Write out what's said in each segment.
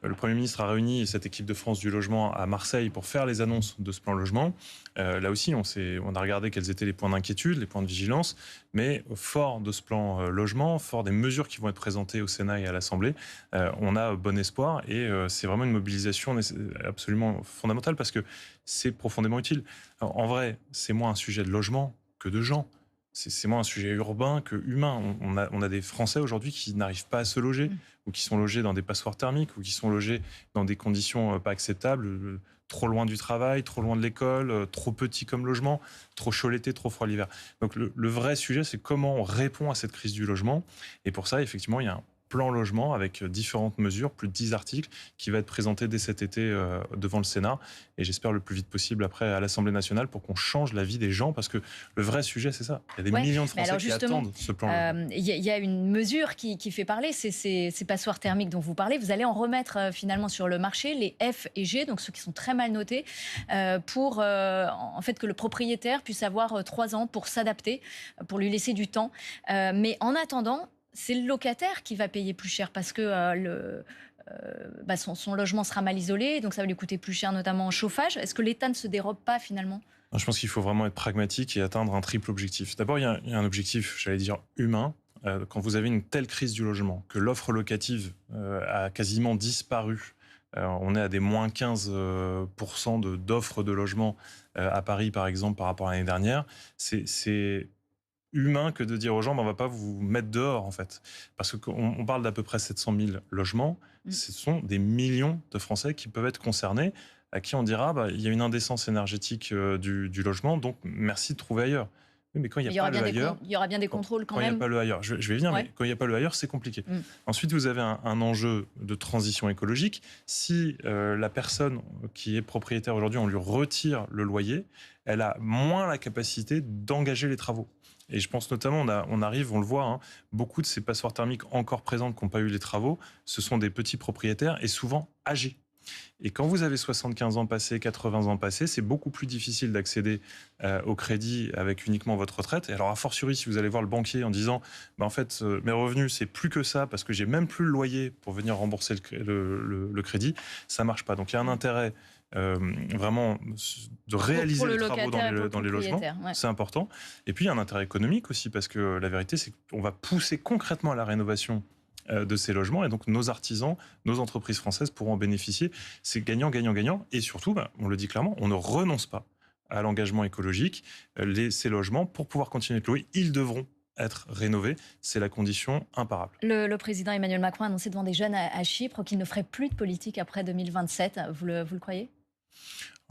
Le Premier ministre a réuni cette équipe de France du logement à Marseille pour faire les annonces de ce plan logement. Là aussi, on a regardé quels étaient les points d'inquiétude, les points de vigilance, mais fort de ce plan logement, fort des mesures qui vont être présentées au Sénat et à l'Assemblée, on a bon espoir et c'est vraiment une mobilisation absolument fondamentale parce que c'est profondément utile. Alors, en vrai, c'est moins un sujet de logement que de gens. C'est moins un sujet urbain que humain. On a des Français aujourd'hui qui n'arrivent pas à se loger, ou qui sont logés dans des passoires thermiques, ou qui sont logés dans des conditions pas acceptables, trop loin du travail, trop loin de l'école, trop petit comme logement, trop chaud l'été, trop froid l'hiver. Donc le vrai sujet, c'est comment on répond à cette crise du logement. Et pour ça, effectivement, il y a un plan logement avec différentes mesures, plus de 10 articles, qui va être présenté dès cet été devant le Sénat. Et j'espère le plus vite possible après à l'Assemblée nationale pour qu'on change la vie des gens, parce que le vrai sujet, c'est ça. Il y a des millions de Français qui attendent ce plan logement. Il y a une mesure qui fait parler, c'est ces passoires thermiques dont vous parlez. Vous allez en remettre finalement sur le marché, les F et G, donc ceux qui sont très mal notés, pour en fait que le propriétaire puisse avoir 3 ans pour s'adapter, pour lui laisser du temps. Mais en attendant, c'est le locataire qui va payer plus cher parce que son logement sera mal isolé, donc ça va lui coûter plus cher, notamment en chauffage. Est-ce que l'État ne se dérobe pas finalement ? Je pense qu'il faut vraiment être pragmatique et atteindre un triple objectif. D'abord, il y a un objectif, j'allais dire, humain. Quand vous avez une telle crise du logement, que l'offre locative a quasiment disparu, on est à des moins 15% d'offres de logement à Paris, par exemple, par rapport à l'année dernière. C'est humain que de dire aux gens, on va pas vous mettre dehors, en fait. Parce qu'on parle d'à peu près 700 000 logements. Ce sont des millions de Français qui peuvent être concernés, à qui on dira, il y a une indécence énergétique du logement, donc merci de trouver ailleurs. Oui, mais quand il n'y a pas le ailleurs... Il y aura bien des contrôles quand même. Quand il n'y a pas le ailleurs, je vais venir, Ouais. mais quand il n'y a pas le ailleurs, c'est compliqué. Ensuite, vous avez un enjeu de transition écologique. Si la personne qui est propriétaire aujourd'hui, on lui retire le loyer, elle a moins la capacité d'engager les travaux. Et je pense notamment, on arrive, on le voit, beaucoup de ces passoires thermiques encore présentes qui n'ont pas eu les travaux, ce sont des petits propriétaires et souvent âgés. Et quand vous avez 75 ans passés, 80 ans passés, c'est beaucoup plus difficile d'accéder au crédit avec uniquement votre retraite. Et alors, a fortiori, si vous allez voir le banquier en disant en fait, mes revenus, c'est plus que ça parce que j'ai même plus le loyer pour venir rembourser le crédit, ça marche pas. Donc, il y a un intérêt vraiment de réaliser les travaux dans les logements. Ouais. C'est important. Et puis, il y a un intérêt économique aussi parce que la vérité, c'est qu'on va pousser concrètement à la rénovation de ces logements et donc nos artisans, nos entreprises françaises pourront en bénéficier. C'est gagnant, gagnant, gagnant et surtout, on le dit clairement, on ne renonce pas à l'engagement écologique. Ces logements, pour pouvoir continuer de louer, ils devront être rénovés. C'est la condition imparable. Le président Emmanuel Macron a annoncé devant des jeunes à Chypre qu'il ne ferait plus de politique après 2027. Vous le croyez ?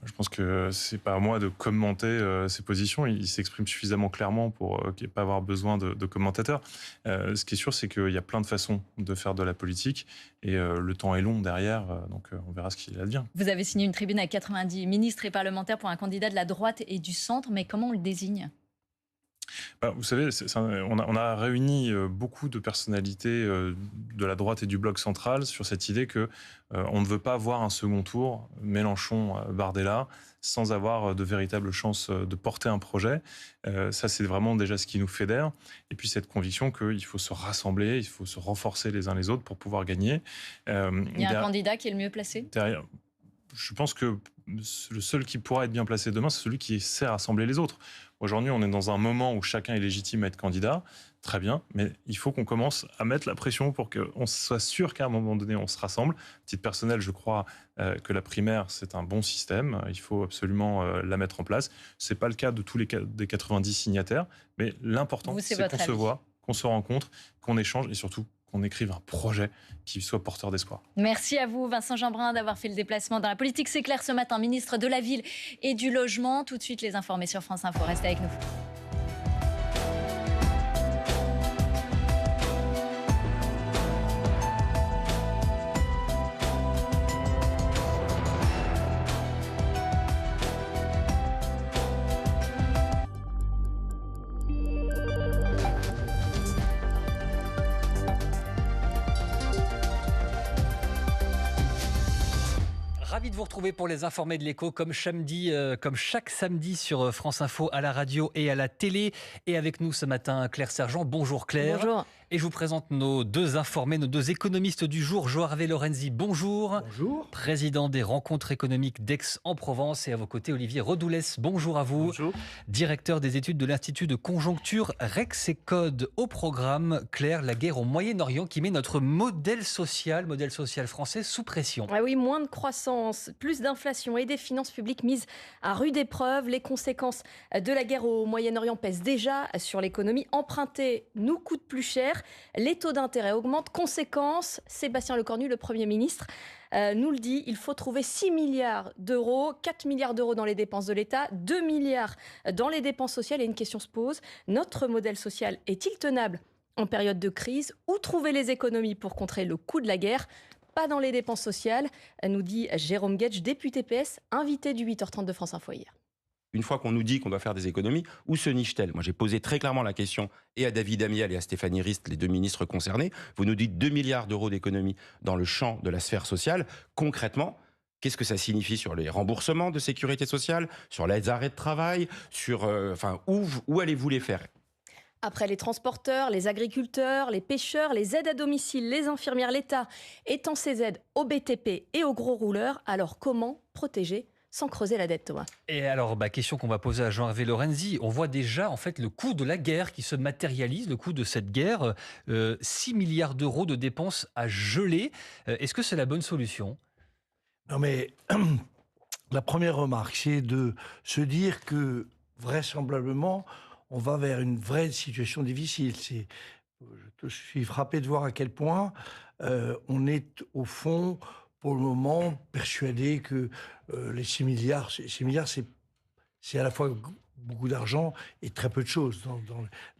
Je pense que c'est pas à moi de commenter ses positions. Il s'exprime suffisamment clairement pour pas avoir besoin de commentateurs. Ce qui est sûr, c'est qu'il y a plein de façons de faire de la politique et le temps est long derrière, donc on verra ce qu'il advient. Vous avez signé une tribune avec 90 ministres et parlementaires pour un candidat de la droite et du centre, mais comment on le désigne ? Vous savez, on a réuni beaucoup de personnalités de la droite et du bloc central sur cette idée que on ne veut pas voir un second tour Mélenchon-Bardella sans avoir de véritables chances de porter un projet. Ça, c'est vraiment déjà ce qui nous fédère. Et puis cette conviction qu'il faut se rassembler, il faut se renforcer les uns les autres pour pouvoir gagner. Il y a un candidat qui est le mieux placé ? Je pense que le seul qui pourra être bien placé demain, c'est celui qui sait rassembler les autres. Aujourd'hui, on est dans un moment où chacun est légitime à être candidat. Très bien, mais il faut qu'on commence à mettre la pression pour qu'on soit sûr qu'à un moment donné, on se rassemble. À titre personnel, je crois que la primaire, c'est un bon système. Il faut absolument la mettre en place. Ce n'est pas le cas de tous les des 90 signataires, mais l'important, c'est qu'on se voit, qu'on se rencontre, qu'on échange et surtout qu'on écrive un projet qui soit porteur d'espoir. Merci à vous, Vincent Jeanbrun, d'avoir fait le déplacement dans la politique. C'est clair ce matin, ministre de la Ville et du Logement. Tout de suite, les informés sur France Info. Restez avec nous. Ravi de vous retrouver pour les informés de l'écho comme chaque samedi sur France Info à la radio et à la télé. Et avec nous ce matin, Claire Sergent. Bonjour Claire. Bonjour. Et je vous présente nos deux informés, nos deux économistes du jour. João Lorenzi, bonjour. Bonjour. Président des rencontres économiques d'Aix-en-Provence. Et à vos côtés, Olivier Redoulès, bonjour à vous. Bonjour. Directeur des études de l'Institut de conjoncture Rexecode. Au programme, Claire, la guerre au Moyen-Orient qui met notre modèle social français sous pression. Ah oui, moins de croissance, plus d'inflation et des finances publiques mises à rude épreuve. Les conséquences de la guerre au Moyen-Orient pèsent déjà sur l'économie. Emprunter nous coûte plus cher, les taux d'intérêt augmentent. Conséquence, Sébastien Lecornu, le Premier ministre, nous le dit, il faut trouver 6 milliards d'euros, 4 milliards d'euros dans les dépenses de l'État, 2 milliards dans les dépenses sociales. Et une question se pose, notre modèle social est-il tenable en période de crise? Où trouver les économies pour contrer le coût de la guerre? Pas dans les dépenses sociales, nous dit Jérôme Guedj, député PS, invité du 8h30 de France Info hier. Une fois qu'on nous dit qu'on doit faire des économies, où se niche-t-elle? Moi, j'ai posé très clairement la question et à David Amiel et à Stéphanie Rist, les deux ministres concernés. Vous nous dites 2 milliards d'euros d'économies dans le champ de la sphère sociale. Concrètement, qu'est-ce que ça signifie sur les remboursements de sécurité sociale, sur les arrêts de travail, sur, où allez-vous les faire? Après les transporteurs, les agriculteurs, les pêcheurs, les aides à domicile, les infirmières, l'État étend ses aides aux BTP et aux gros rouleurs. Alors comment protéger sans creuser la dette, Thomas? Et alors, question qu'on va poser à João Lorenzi. On voit déjà en fait le coût de la guerre qui se matérialise, le coût de cette guerre. 6 milliards d'euros de dépenses à geler. Est-ce que c'est la bonne solution? Non mais, la première remarque, c'est de se dire que, vraisemblablement, on va vers une vraie situation difficile. Je suis frappé de voir à quel point on est, au fond, pour le moment, persuadé que les 6 milliards, c'est à la fois beaucoup d'argent et très peu de choses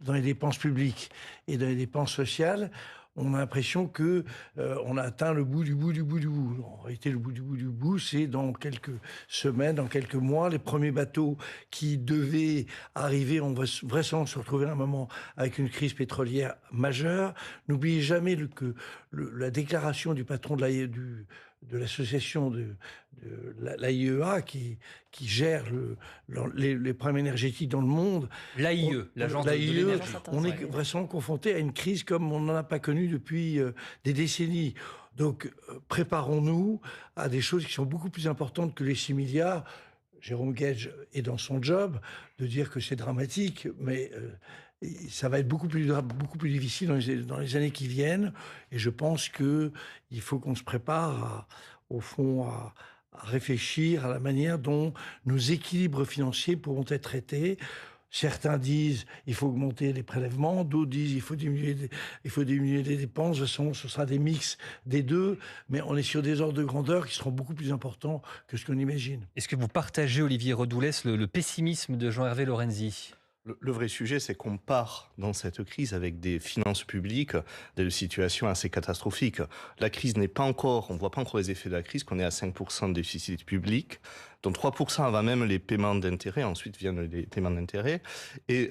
dans les dépenses publiques et dans les dépenses sociales. On a l'impression que on a atteint le bout du bout du bout du bout. En réalité, le bout du bout du bout, c'est dans quelques semaines, dans quelques mois, les premiers bateaux qui devaient arriver, on va vraisemblablement se retrouver à un moment avec une crise pétrolière majeure. N'oubliez jamais que la déclaration du patron de l'association de l'AIEA qui gère les problèmes énergétiques dans le monde. L'AIE, l'agence de l'AIE, l'énergie. on est vraiment confronté à une crise comme on n'en a pas connue depuis des décennies. Donc, préparons-nous à des choses qui sont beaucoup plus importantes que les 6 milliards. Jérôme Guedj est dans son job de dire que c'est dramatique, mais ça va être beaucoup plus difficile dans les années qui viennent. Et je pense qu'il faut qu'on se prépare, au fond, à réfléchir à la manière dont nos équilibres financiers pourront être traités. Certains disent il faut augmenter les prélèvements, d'autres disent il faut diminuer les dépenses. De toute façon, ce sera des mix des deux, mais on est sur des ordres de grandeur qui seront beaucoup plus importants que ce qu'on imagine. Est-ce que vous partagez, Olivier Redoulès, le pessimisme de João Lorenzi? Le vrai sujet, c'est qu'on part dans cette crise avec des finances publiques, des situations assez catastrophiques. La crise n'est pas encore, on ne voit pas encore les effets de la crise, qu'on est à 5% de déficit public, dont 3% avant même les paiements d'intérêts, ensuite viennent les paiements d'intérêts. Et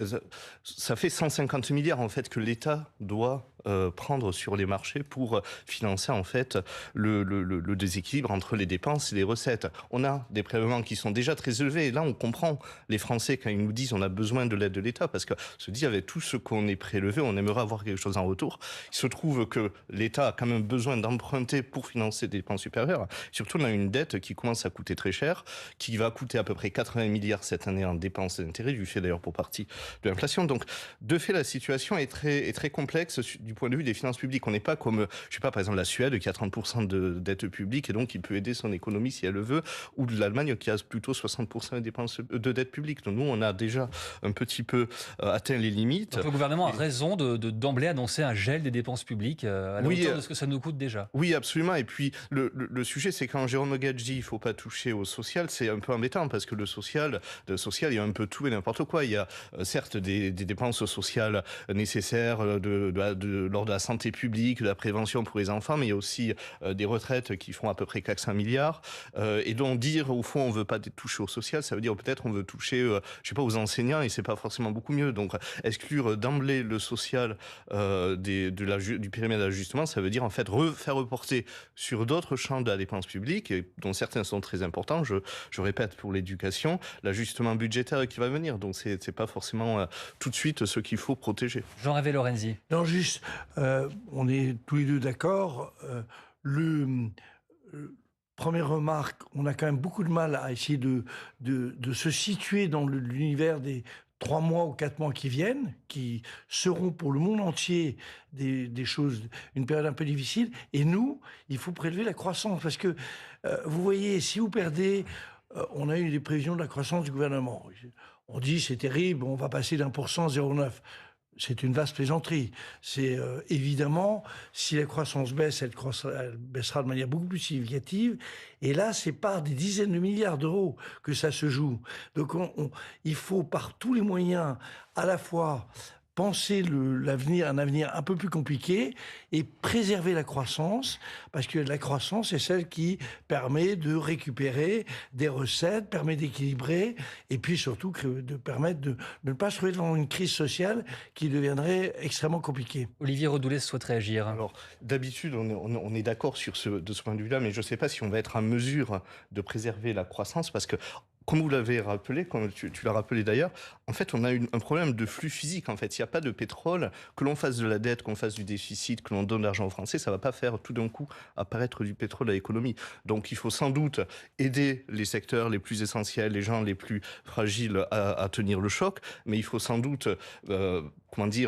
ça fait 150 milliards en fait que l'État doit prendre sur les marchés pour financer en fait le déséquilibre entre les dépenses et les recettes. On a des prélèvements qui sont déjà très élevés et là on comprend les Français quand ils nous disent on a besoin de l'aide de l'État parce que se dit avec tout ce qu'on est prélevé on aimerait avoir quelque chose en retour. Il se trouve que l'État a quand même besoin d'emprunter pour financer des dépenses supérieures. Surtout on a une dette qui commence à coûter très cher, qui va coûter à peu près 80 milliards cette année en dépenses d'intérêts, du fait d'ailleurs pour partie de l'inflation. Donc de fait la situation est très complexe du point de vue des finances publiques. On n'est pas comme, je sais pas, par exemple la Suède qui a 30% de dette publique et donc qui peut aider son économie si elle le veut, ou de l'Allemagne qui a plutôt 60% de dépenses de dette publique. Donc nous, on a déjà un petit peu atteint les limites. Donc le gouvernement a raison d'emblée annoncer un gel des dépenses publiques à la hauteur de ce que ça nous coûte déjà. Oui, absolument. Et puis le sujet, c'est quand Jérôme Guedj dit il faut pas toucher au social, c'est un peu embêtant parce que le social, il y a un peu tout et n'importe quoi. Il y a certes des dépenses sociales nécessaires de l'ordre de la santé publique, de la prévention pour les enfants, mais il y a aussi des retraites qui font à peu près 400 milliards. Et donc dire au fond on veut pas toucher au social, ça veut dire peut-être on veut toucher, je sais pas, aux enseignants et c'est pas forcément beaucoup mieux. Donc exclure d'emblée le social du périmètre d'ajustement, ça veut dire en fait faire reporter sur d'autres champs de la dépense publique, dont certains sont très importants. je répète, pour l'éducation, l'ajustement budgétaire qui va venir. Donc c'est pas forcément tout de suite ce qu'il faut protéger. Jean-Hervé Lorenzi. Non, juste, on est tous les deux d'accord. Première remarque, on a quand même beaucoup de mal à essayer de se situer dans l'univers des 3 mois ou 4 mois qui viennent, qui seront pour le monde entier des choses, une période un peu difficile. Et nous, il faut prélever la croissance. Parce que, vous voyez, si vous perdez, on a eu des prévisions de la croissance du gouvernement. On dit, c'est terrible, on va passer d'1%, 0,9%. C'est une vaste plaisanterie. C'est évidemment, si la croissance baisse, elle baissera de manière beaucoup plus significative. Et là, c'est par des dizaines de milliards d'euros que ça se joue. Donc, il faut par tous les moyens, à la fois penser un avenir un peu plus compliqué et préserver la croissance, parce que la croissance est celle qui permet de récupérer des recettes, permet d'équilibrer, et puis surtout de permettre de ne pas se trouver devant une crise sociale qui deviendrait extrêmement compliquée. Olivier Redoulet souhaite réagir. Alors, d'habitude, on est d'accord de ce point de vue-là, mais je ne sais pas si on va être en mesure de préserver la croissance, parce que comme vous l'avez rappelé, comme tu l'as rappelé d'ailleurs, en fait, on a un problème de flux physique. En fait, il n'y a pas de pétrole. Que l'on fasse de la dette, qu'on fasse du déficit, que l'on donne de l'argent aux Français, ça ne va pas faire tout d'un coup apparaître du pétrole à l'économie. Donc, il faut sans doute aider les secteurs les plus essentiels, les gens les plus fragiles à tenir le choc, mais il faut sans doute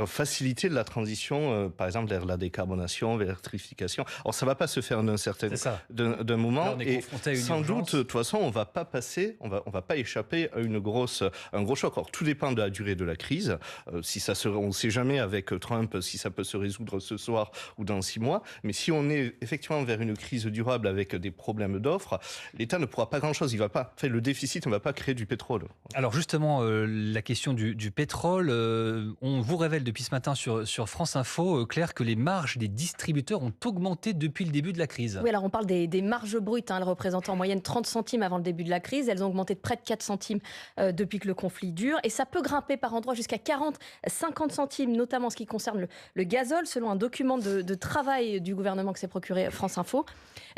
faciliter la transition, par exemple, vers la décarbonation, vers l'électrification. Alors, ça ne va pas se faire d'un moment. Là, on est confronté à une sans urgence. doute, de toute façon, on va pas échapper à un gros choc. Alors, tout dépend de la durée de la crise. On ne sait jamais avec Trump si ça peut se résoudre ce soir ou dans 6 mois. Mais si on est effectivement vers une crise durable avec des problèmes d'offres, l'État ne pourra pas grand-chose. Le déficit ne va pas créer du pétrole. Alors justement, la question du pétrole, on vous révèle depuis ce matin sur France Info, Claire, que les marges des distributeurs ont augmenté depuis le début de la crise. Oui, alors on parle des marges brutes, elles représentaient en moyenne 30 centimes avant le début de la crise. Elles ont augmenté de près de 4 centimes depuis que le conflit dure. Et ça peut grimper par endroits jusqu'à 40-50 centimes, notamment en ce qui concerne le gazole, selon un document de travail du gouvernement que s'est procuré France Info.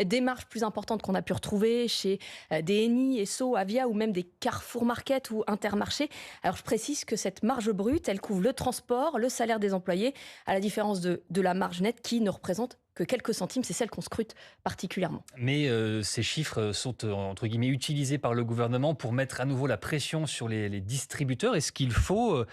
Des marges plus importantes qu'on a pu retrouver chez des Eni, Esso, Avia ou même des Carrefour Market ou Intermarché. Alors je précise que cette marge brute, elle couvre le transport, le salaire des employés, à la différence de la marge nette qui ne représente que quelques centimes, c'est celle qu'on scrute particulièrement. Mais ces chiffres sont, entre guillemets, utilisés par le gouvernement pour mettre à nouveau la pression sur les distributeurs. Est-ce qu'il faut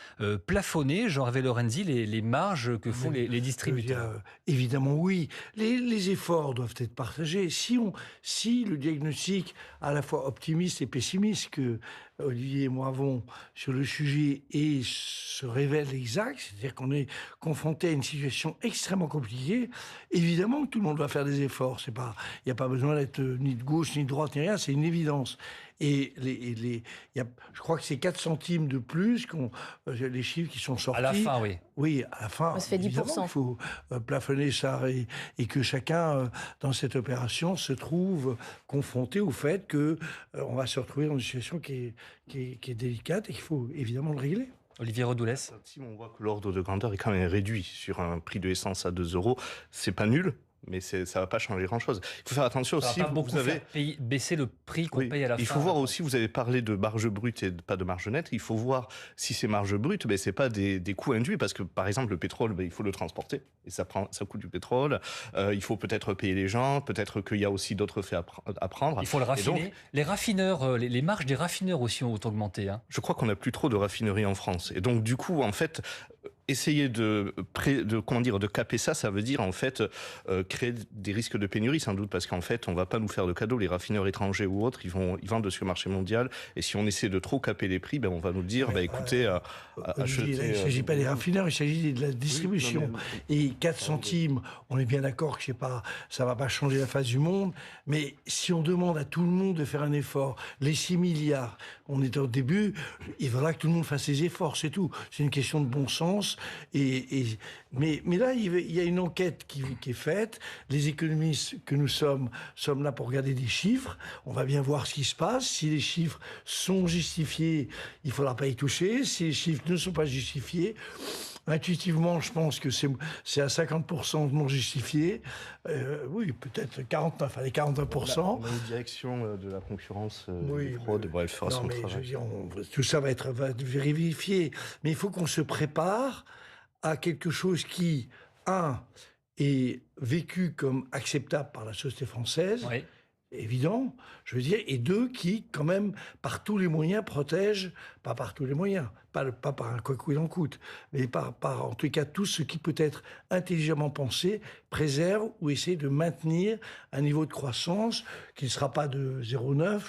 plafonner, Jean-Hervé Lorenzi, les marges que font les distributeurs ? Évidemment, oui. Les efforts doivent être partagés. Si le diagnostic à la fois optimiste et pessimiste que Olivier et moi avons sur le sujet et se révèle exact, c'est-à-dire qu'on est confronté à une situation extrêmement compliquée, évidemment que tout le monde va faire des efforts. Il n'y a pas besoin d'être ni de gauche, ni de droite, ni rien, c'est une évidence. Et je crois que c'est 4 centimes de plus, les chiffres qui sont sortis. À la fin, oui. Oui, à la fin. Ça fait 10%. Il faut plafonner ça et que chacun, dans cette opération, se trouve confronté au fait qu'on va se retrouver dans une situation qui est délicate et qu'il faut évidemment le régler. Olivier Redoulet. On voit que l'ordre de grandeur est quand même réduit sur un prix de l'essence à 2 €. C'est pas nul, mais ça ne va pas changer grand-chose. Il faut faire attention aussi. Ça va pas beaucoup faire baisser le prix qu'on paye à la fin. Il faut voir aussi, vous avez parlé de marge brute et pas de marge nette. Il faut voir si ces marges brutes, ce n'est pas des coûts induits. Parce que, par exemple, le pétrole, il faut le transporter. Et ça coûte du pétrole. Il faut peut-être payer les gens. Peut-être qu'il y a aussi d'autres faits à prendre. Il faut le raffiner. Donc, les raffineurs, les marges des raffineurs aussi ont augmenté. Je crois qu'on n'a plus trop de raffineries en France. Et donc, du coup, en fait, essayer de caper ça veut dire en fait créer des risques de pénurie sans doute, parce qu'en fait on va pas nous faire de cadeaux. Les raffineurs étrangers ou autres, ils vendent sur le marché mondial, et si on essaie de trop caper les prix, on va nous dire écoutez, achetez. Il ne s'agit pas des raffineurs, il s'agit de la distribution. Et 4 centimes, on est bien d'accord que ça va pas changer la face du monde, mais si on demande à tout le monde de faire un effort, les 6 milliards, on est au début, il faudra que tout le monde fasse ses efforts, c'est tout. C'est une question de bon sens. Mais là, il y a une enquête qui est faite. Les économistes que nous sommes là pour regarder des chiffres. On va bien voir ce qui se passe. Si les chiffres sont justifiés, il ne faudra pas y toucher. Si les chiffres ne sont pas justifiés, Intuitivement, je pense que c'est à 50% non justifié. Oui, peut-être 49, allez, 41%. On a une direction de la concurrence de fraude, elle fera son travail. Je veux dire, tout ça va être vérifié. Mais il faut qu'on se prépare à quelque chose qui, est vécu comme acceptable par la société française. Oui. Évident, je veux dire, et 2, qui, quand même, par tous les moyens, protège, pas par tous les moyens, pas par un quoi qu'il en coûte, mais par, en tout cas, tout ce qui peut être intelligemment pensé, préserve ou essaie de maintenir un niveau de croissance qui ne sera pas de 0,9,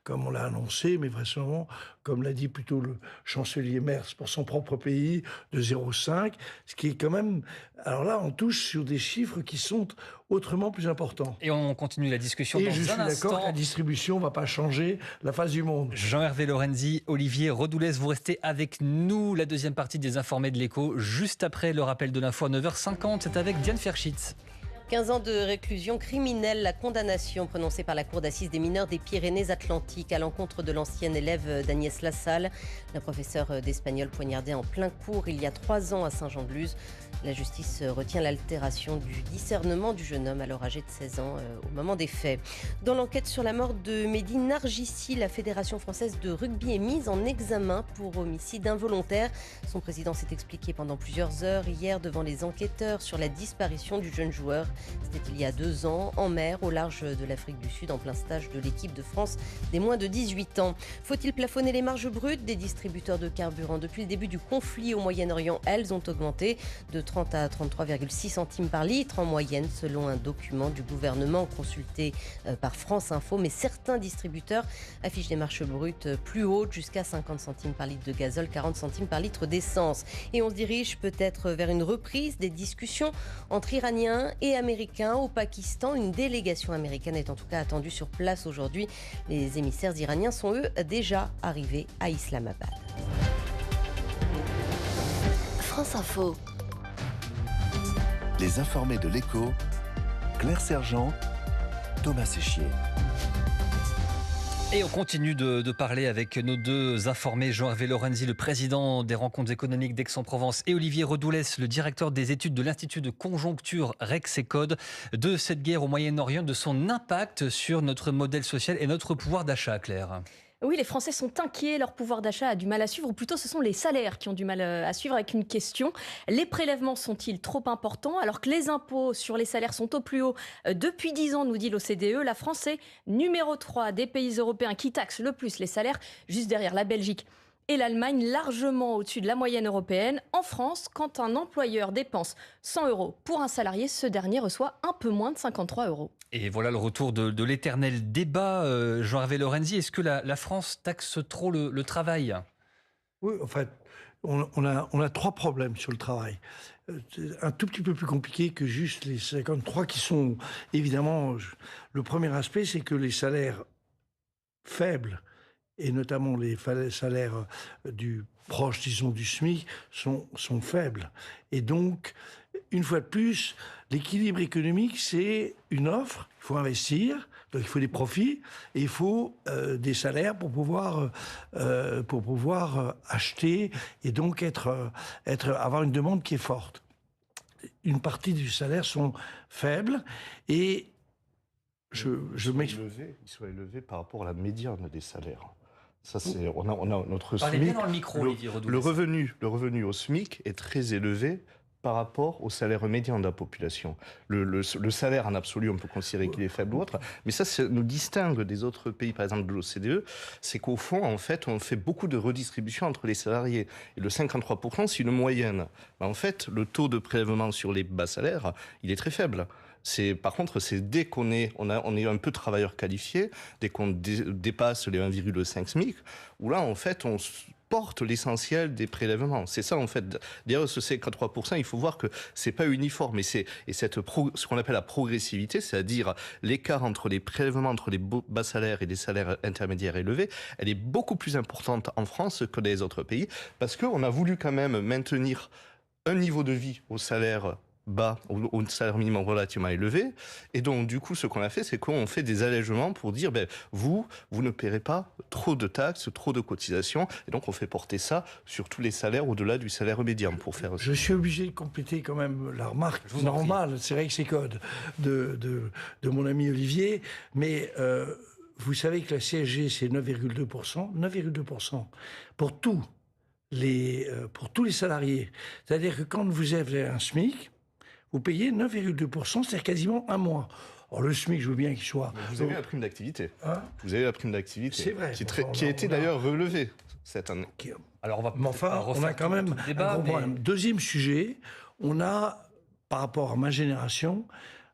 comme on l'a annoncé, mais vraisemblablement, comme l'a dit plutôt le chancelier Merz pour son propre pays, de 0,5, ce qui est quand même... Alors là, on touche sur des chiffres qui sont autrement plus importants. Et on continue la discussion dans un instant. Et je suis d'accord que la distribution ne va pas changer la face du monde. Jean-Hervé Lorenzi, Olivier Redoulès, vous restez avec nous. La deuxième partie des Informés de l'Écho, juste après le rappel de l'info à 9h50, c'est avec Diane Ferschitz. 15 ans de réclusion criminelle, la condamnation prononcée par la Cour d'assises des mineurs des Pyrénées-Atlantiques à l'encontre de l'ancienne élève d'Agnès Lassalle, la professeure d'espagnol poignardée en plein cours il y a 3 ans à Saint-Jean-de-Luz. La justice retient l'altération du discernement du jeune homme alors âgé de 16 ans au moment des faits. Dans l'enquête sur la mort de Mehdi Nargissi, la Fédération française de rugby est mise en examen pour homicide involontaire. Son président s'est expliqué pendant plusieurs heures hier devant les enquêteurs sur la disparition du jeune joueur. C'était il y a 2 ans, en mer, au large de l'Afrique du Sud, en plein stage de l'équipe de France des moins de 18 ans. Faut-il plafonner les marges brutes des distributeurs de carburant? Depuis le début du conflit au Moyen-Orient, elles ont augmenté de 30 à 33,6 centimes par litre en moyenne, selon un document du gouvernement consulté par France Info. Mais certains distributeurs affichent des marges brutes plus hautes, jusqu'à 50 centimes par litre de gazole, 40 centimes par litre d'essence. Et on se dirige peut-être vers une reprise des discussions entre Iraniens et Américains au Pakistan. Une délégation américaine est en tout cas attendue sur place aujourd'hui. Les émissaires iraniens sont eux déjà arrivés à Islamabad. France Info. Les Informés de l'Écho, Claire Sergent, Thomas Séchier. Et on continue de parler avec nos deux informés, Jean-Hervé Lorenzi, le président des rencontres économiques d'Aix-en-Provence, et Olivier Redoulès, le directeur des études de l'Institut de conjoncture Rexecode, de cette guerre au Moyen-Orient, de son impact sur notre modèle social et notre pouvoir d'achat, Claire. Oui, les Français sont inquiets, leur pouvoir d'achat a du mal à suivre, ou plutôt ce sont les salaires qui ont du mal à suivre, avec une question. Les prélèvements sont-ils trop importants alors que les impôts sur les salaires sont au plus haut depuis 10 ans, nous dit l'OCDE. La France est numéro 3 des pays européens qui taxent le plus les salaires, juste derrière la Belgique et l'Allemagne, largement au-dessus de la moyenne européenne. En France, quand un employeur dépense 100 € pour un salarié, ce dernier reçoit un peu moins de 53 €. Et voilà le retour de l'éternel débat. Jean-Hervé Lorenzi, est-ce que la France taxe trop le travail? Oui, en fait, on a 3 problèmes sur le travail. Un tout petit peu plus compliqué que juste les 53 qui sont évidemment... Le premier aspect, c'est que les salaires faibles, et notamment les salaires proches, disons, du SMIC, sont faibles. Et donc, une fois de plus, l'équilibre économique, c'est une offre, il faut investir, donc il faut des profits, et il faut des salaires pour pouvoir acheter, et donc avoir une demande qui est forte. Une partie du salaire sont faibles, et ils soient élevés par rapport à la médiane des salaires. Ça, on a notre Parlez SMIC. Bien dans le micro, Olivier Redoulès. Le revenu au SMIC est très élevé par rapport au salaire médian de la population. Le salaire en absolu, on peut considérer qu'il est faible ou autre, mais ça nous distingue des autres pays, par exemple de l'OCDE, c'est qu'au fond, en fait, on fait beaucoup de redistribution entre les salariés. Et le 53%, c'est une moyenne. En fait, le taux de prélèvement sur les bas salaires, il est très faible. Par contre, c'est dès on est un peu travailleur qualifié, dès qu'on dépasse les 1,5 SMIC, où là, en fait, on porte l'essentiel des prélèvements. C'est ça, en fait. D'ailleurs, ce 53%, il faut voir que c'est pas uniforme. Ce qu'on appelle la progressivité, c'est-à-dire l'écart entre les prélèvements entre les bas salaires et les salaires intermédiaires élevés, elle est beaucoup plus importante en France que dans les autres pays, parce qu'on a voulu quand même maintenir un niveau de vie au salaire bas, au salaire minimum relativement élevé. Et donc, du coup, ce qu'on a fait, c'est qu'on fait des allègements pour dire, vous ne paierez pas trop de taxes, trop de cotisations. Et donc, on fait porter ça sur tous les salaires au-delà du salaire médian pour faire... Je suis obligé de compléter quand même la remarque normale, c'est vrai que c'est code, de mon ami Olivier, mais vous savez que la CSG, c'est 9,2%, 9,2% pour tous les salariés. C'est-à-dire que quand vous avez un SMIC, vous payez 9,2%, c'est-à-dire quasiment un mois. Or, le SMIC, je veux bien qu'il soit... Vous avez la prime d'activité. Hein, vous avez la prime d'activité. C'est vrai. Qui a été d'ailleurs relevée cette année. Alors on va on a quand même un gros problème. Deuxième sujet, on a, par rapport à ma génération,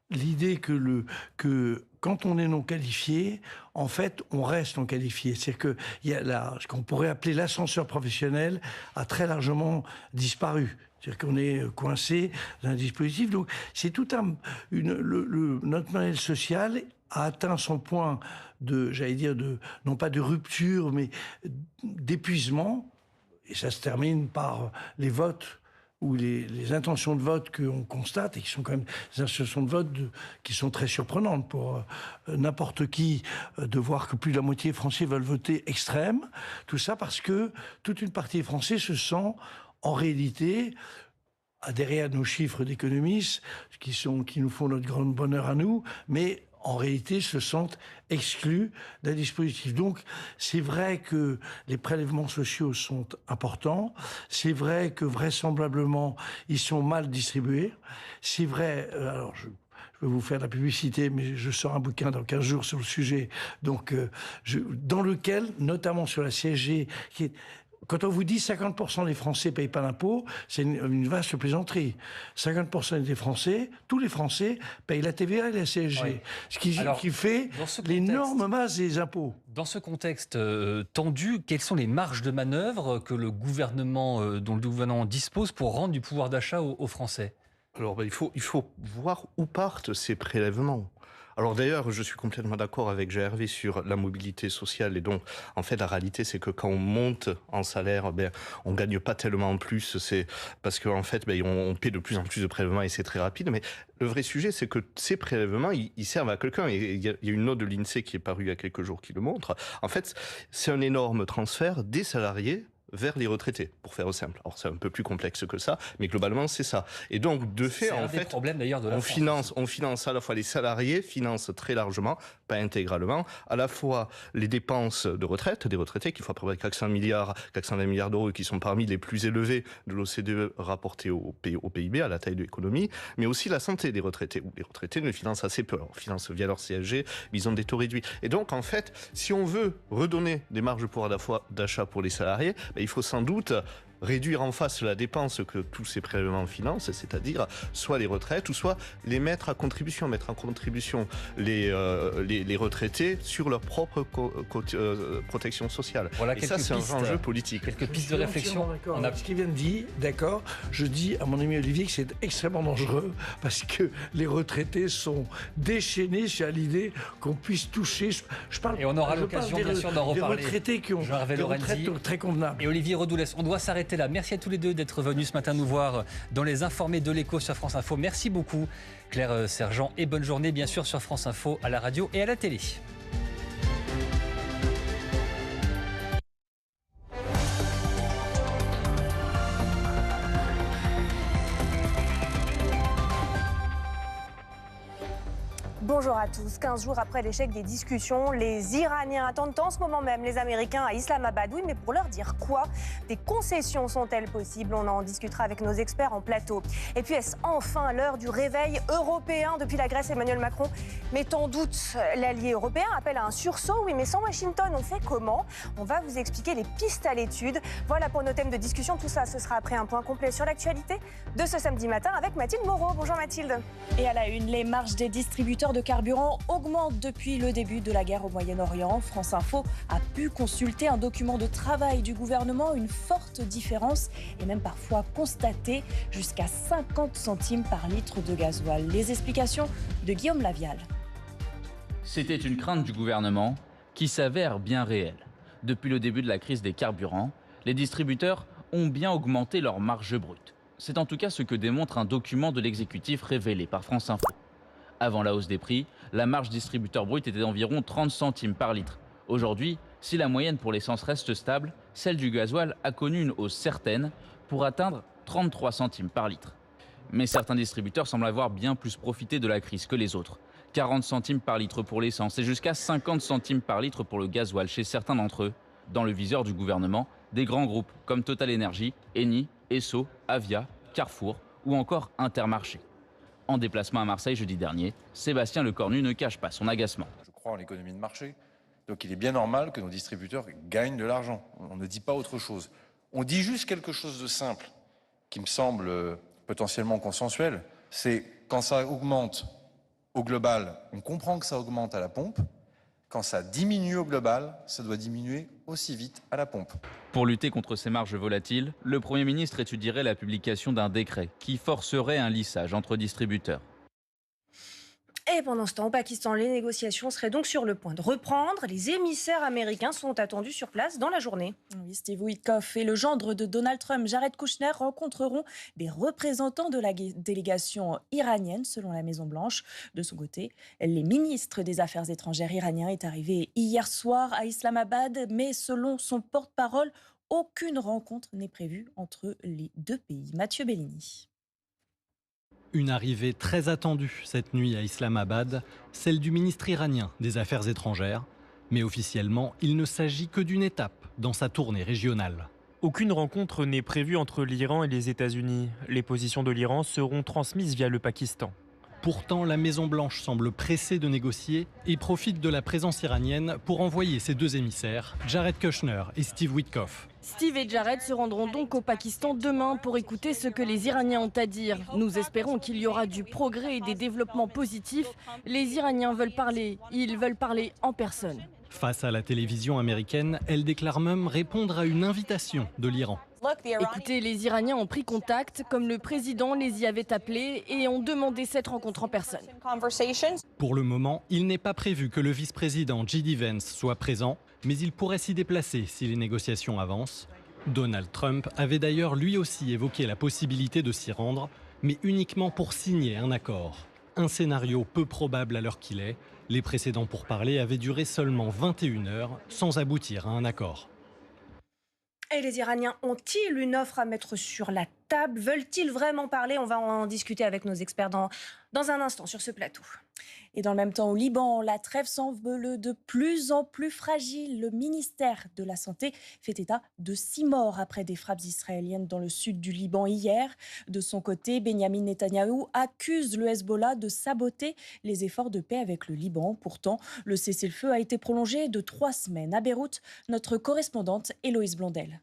l'idée que quand on est non qualifié, en fait, on reste non qualifié. C'est-à-dire que ce qu'on pourrait appeler l'ascenseur professionnel a très largement disparu. C'est-à-dire qu'on est coincé dans un dispositif. Donc, c'est tout notre modèle social a atteint son point non pas de rupture, mais d'épuisement. Et ça se termine par les votes ou les intentions de vote qu'on constate et qui sont quand même des intentions de vote qui sont très surprenantes pour n'importe qui de voir que plus de la moitié des Français veulent voter extrême. Tout ça parce que toute une partie des Français se sent en réalité adhérer à nos chiffres d'économistes qui nous font notre grand bonheur à nous, mais en réalité, se sentent exclus d'un dispositif. Donc, c'est vrai que les prélèvements sociaux sont importants. C'est vrai que, vraisemblablement, ils sont mal distribués. C'est vrai... alors, je vais vous faire de la publicité, mais je sors un bouquin dans 15 jours sur le sujet. Donc, dans lequel, notamment sur la CSG, qui est... Quand on vous dit 50% des Français ne payent pas d'impôts, c'est une vaste plaisanterie. 50% des Français, tous les Français, payent la TVA et la CSG. Oui. Ce qui fait l'énorme masse des impôts. Dans ce contexte tendu, quelles sont les marges de manœuvre que dont le gouvernement dispose pour rendre du pouvoir d'achat aux Français ? Alors, il faut voir où partent ces prélèvements. Alors d'ailleurs, je suis complètement d'accord avec Gervais sur la mobilité sociale. Et donc, en fait, la réalité, c'est que quand on monte en salaire, on gagne pas tellement en plus. C'est parce qu'en fait, on paie de plus en plus de prélèvements et c'est très rapide. Mais le vrai sujet, c'est que ces prélèvements, ils servent à quelqu'un. Et il y a une note de l'INSEE qui est parue il y a quelques jours qui le montre. En fait, c'est un énorme transfert des salariés vers les retraités, pour faire simple. Alors c'est un peu plus complexe que ça, mais globalement c'est ça. Et donc de fait, en fait, on finance à la fois les salariés, finance très largement, pas intégralement, à la fois les dépenses de retraite des retraités qui font à peu près 420 milliards d'euros, qui sont parmi les plus élevés de l'OCDE rapportés au PIB, à la taille de l'économie, mais aussi la santé des retraités, où les retraités ne financent assez peu. On finance via leur CSG, mais ils ont des taux réduits. Et donc en fait, si on veut redonner des marges de pouvoir d'achat pour les salariés, il faut sans doute réduire en face la dépense que tous ces prélèvements financent, c'est-à-dire soit les retraites ou soit les mettre en contribution les retraités sur leur propre protection sociale. Voilà, et ça, c'est un enjeu politique. Quelques pistes de réflexion. On a ce qu'il vient de dire, d'accord. Je dis à mon ami Olivier que c'est extrêmement dangereux parce que les retraités sont déchaînés sur l'idée qu'on puisse toucher. Et on aura l'occasion, bien sûr, d'en reparler. Des retraités qui ont des retraites très convenables. Et Olivier Redoulès, on doit s'arrêter là. Merci à tous les deux d'être venus ce matin nous voir dans les informés de l'Écho sur France Info. Merci beaucoup Claire Sergent et bonne journée bien sûr sur France Info, à la radio et à la télé. Bonjour à tous. 15 jours après l'échec des discussions, les Iraniens attendent en ce moment même les Américains à Islamabad. Oui, mais pour leur dire quoi? Des concessions sont-elles possibles? On en discutera avec nos experts en plateau. Et puis, est-ce enfin l'heure du réveil européen? Depuis la Grèce, Emmanuel Macron met en doute. L'allié européen appelle à un sursaut. Oui, mais sans Washington, on fait comment? On va vous expliquer les pistes à l'étude. Voilà pour nos thèmes de discussion. Tout ça, ce sera après un point complet sur l'actualité de ce samedi matin avec Mathilde Moreau. Bonjour Mathilde. Et à la une, les marges des distributeurs de carburant augmente depuis le début de la guerre au Moyen-Orient. France Info a pu consulter un document de travail du gouvernement. Une forte différence est même parfois constatée, jusqu'à 50 centimes par litre de gasoil. Les explications de Guillaume Lavial. C'était une crainte du gouvernement qui s'avère bien réelle. Depuis le début de la crise des carburants, les distributeurs ont bien augmenté leurs marges brutes. C'est en tout cas ce que démontre un document de l'exécutif révélé par France Info. Avant la hausse des prix, la marge distributeur brut était d'environ 30 centimes par litre. Aujourd'hui, si la moyenne pour l'essence reste stable, celle du gasoil a connu une hausse certaine pour atteindre 33 centimes par litre. Mais certains distributeurs semblent avoir bien plus profité de la crise que les autres. 40 centimes par litre pour l'essence et jusqu'à 50 centimes par litre pour le gasoil chez certains d'entre eux. Dans le viseur du gouvernement, des grands groupes comme Total Energy, Eni, Esso, Avia, Carrefour ou encore Intermarché. En déplacement à Marseille jeudi dernier, Sébastien Lecornu ne cache pas son agacement. Je crois en l'économie de marché, donc il est bien normal que nos distributeurs gagnent de l'argent. On ne dit pas autre chose. On dit juste quelque chose de simple, qui me semble potentiellement consensuel, c'est quand ça augmente au global, on comprend que ça augmente à la pompe. Quand ça diminue au global, ça doit diminuer aussi vite à la pompe. Pour lutter contre ces marges volatiles, le Premier ministre étudierait la publication d'un décret qui forcerait un lissage entre distributeurs. Et pendant ce temps, au Pakistan, les négociations seraient donc sur le point de reprendre. Les émissaires américains sont attendus sur place dans la journée. Oui, Steve Witkoff et le gendre de Donald Trump, Jared Kushner, rencontreront des représentants de la délégation iranienne, selon la Maison-Blanche. De son côté, les ministres des Affaires étrangères iraniens est arrivé hier soir à Islamabad, mais selon son porte-parole, aucune rencontre n'est prévue entre les deux pays. Mathieu Bellini. Une arrivée très attendue cette nuit à Islamabad, celle du ministre iranien des Affaires étrangères. Mais officiellement, il ne s'agit que d'une étape dans sa tournée régionale. Aucune rencontre n'est prévue entre l'Iran et les États-Unis. Les positions de l'Iran seront transmises via le Pakistan. Pourtant, la Maison-Blanche semble pressée de négocier et profite de la présence iranienne pour envoyer ses deux émissaires, Jared Kushner et Steve Witkoff. Steve et Jared se rendront donc au Pakistan demain pour écouter ce que les Iraniens ont à dire. Nous espérons qu'il y aura du progrès et des développements positifs. Les Iraniens veulent parler, ils veulent parler en personne. Face à la télévision américaine, elle déclare même répondre à une invitation de l'Iran. Écoutez, les Iraniens ont pris contact, comme le président les y avait appelés, et ont demandé cette rencontre en personne. Pour le moment, il n'est pas prévu que le vice-président J.D. Vance soit présent, mais il pourrait s'y déplacer si les négociations avancent. Donald Trump avait d'ailleurs lui aussi évoqué la possibilité de s'y rendre, mais uniquement pour signer un accord. Un scénario peu probable à l'heure qu'il est. Les précédents pourparlers avaient duré seulement 21 heures, sans aboutir à un accord. Et les Iraniens ont-ils une offre à mettre sur la table? Veulent-ils vraiment parler? On va en discuter avec nos experts dans un instant sur ce plateau. Et dans le même temps, au Liban, la trêve semble de plus en plus fragile. Le ministère de la Santé fait état de 6 morts après des frappes israéliennes dans le sud du Liban hier. De son côté, Benyamin Netanyahou accuse le Hezbollah de saboter les efforts de paix avec le Liban. Pourtant, le cessez-le-feu a été prolongé de 3 semaines. À Beyrouth, notre correspondante Héloïse Blondel.